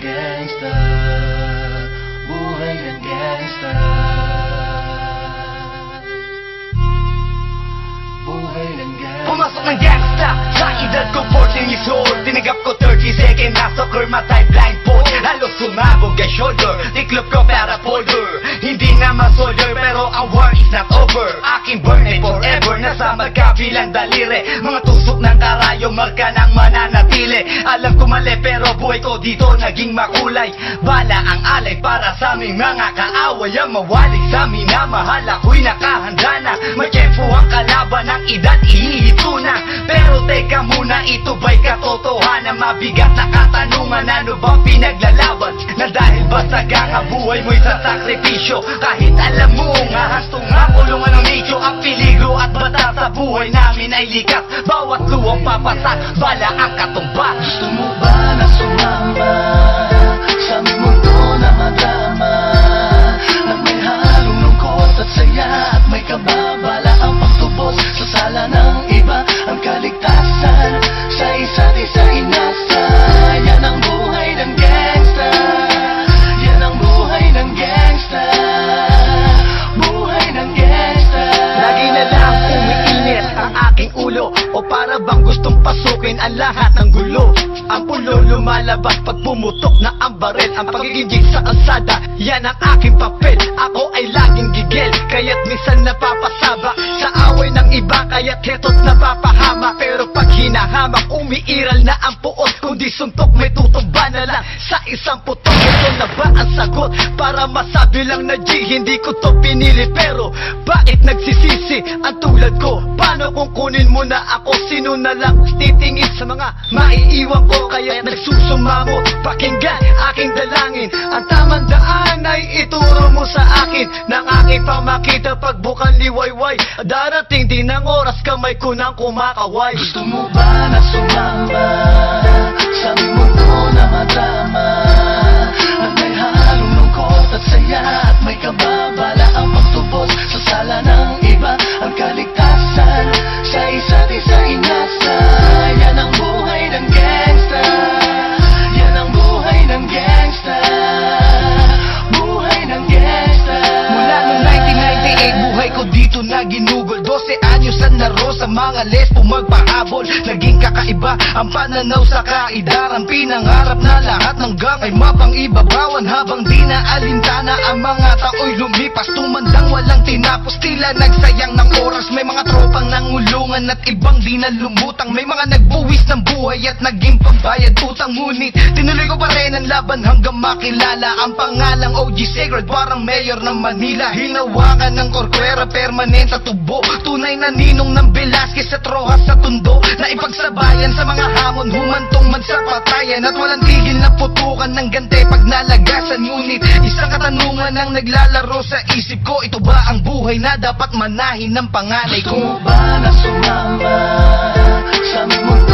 gangsta, buhay ng gangsta, buhay ng gangsta. Pumasok ng gangsta sa edad ko 14 years old. Tinigap ko 30 second na soccer, matay blindfold. Halos sumabog ang shoulder, tiklop ko para folder. Hindi naman soldier pero ang war is not over. Aking burn ay forever, nasa magkabilang daliri. Mga tusok ng karayo, marka ng mananatili. Alam ko mali pero buhay ko dito naging makulay. Bala ang alay para sa aming mga kaaway. Ang mawalik sa amin na mahal, ako'y nakahanda na. May tempo ang kalaban ng edad, ihihito na. Pero teka muna, ito ba'y katotohanan? Mabigat na katanungan, ano bang pinaglalaban? Na dahil basta ang buhay mo'y sa sakripisyo. Kahit alam mo nga hastong nga kulungan ng nicho. Ang peligro at bata sa buhay namin ay likas. Bawat luwang papasak, bala ang katumba. Gusto mo ba na sumama sa aming mundo na madrama, na may halong lungkot at saya at may kababala ang pagtubos sa sala ng iba? Ang kaligtasan sa isa't isa inasa. Yan ang buhay ng gangsta, yan ang buhay ng gangsta, buhay ng gangsta. Lagi na lang umiinit ang aking ulo, o para bang gustong pasukin ang lahat ng gulo. Ang pulo lumalabas pag pumutok na ang baril. Ang pagiging sa kalsada, yan ang aking papel. Ako ay laging gigil, kaya't minsan napapasaba sa away ng iba, kaya't heto't napapahama. Pero pag hinahamak, umiiral na ang puot. Kundi suntok, may tutumba na lang sa isang putok. Ito na ba ang sagot? Para masabi lang na G, hindi ko to pinili. Pero bakit nagsisisi ang tulad ko? Paano kung kunin mo na ako? Sino na lang titingin sa mga maiiwan ko? Kaya nagsusumamo, pakinggan aking dalangin. Ang tamang daan ay ituro mo sa akin. Nang aking pamakita pagbukan liwayway. Darating din ang oras, kamay ko nang kumakaway. Gusto mo ba na sumama sa aming mundo na madrama, na may halong lungkot at saya at may kababala ang pagtubos sa sala ng iba? Ang kaligtasan sa isa't isa inasa. Yan ang buhay ng gangsta, yan ang buhay ng gangsta, buhay ng gangsta. Mula noong 1998, buhay ko dito na ginugol. 12 anyos ang naro sa mga lesbo magpahabol. Naging kakaiba ang pananaw sa kaidaran. Pinangarap na lahat ng gang ay mapang-ibabawan. Habang di na alintana ang mga tao'y lumipas. Tumandang walang tinapos, tila nagsayang ng oras. May mga tropang nangulungan at ibang di na lumutang. May mga nagbuwis ng buhay at naging pambayad utang. Ngunit tinuloy ko pa rin ang laban hanggang makilala ang pangalang OG Sacred, parang mayor ng Manila. Hinawakan ng korkwera, permanent at tubo. Tunay na ninong ng Velasquez at Rojas sa tundo. Na ipagsabayan sa mga hamon, humantong man sa patayan. At walang tigil na putukan ng gante pag nalagasan. Ngunit isang katanungan ang naglalaro sa isip ko. Ito ba ang buhay na dapat manahin ng panganay Gusto ko? mo ba na sumama sa aming mundo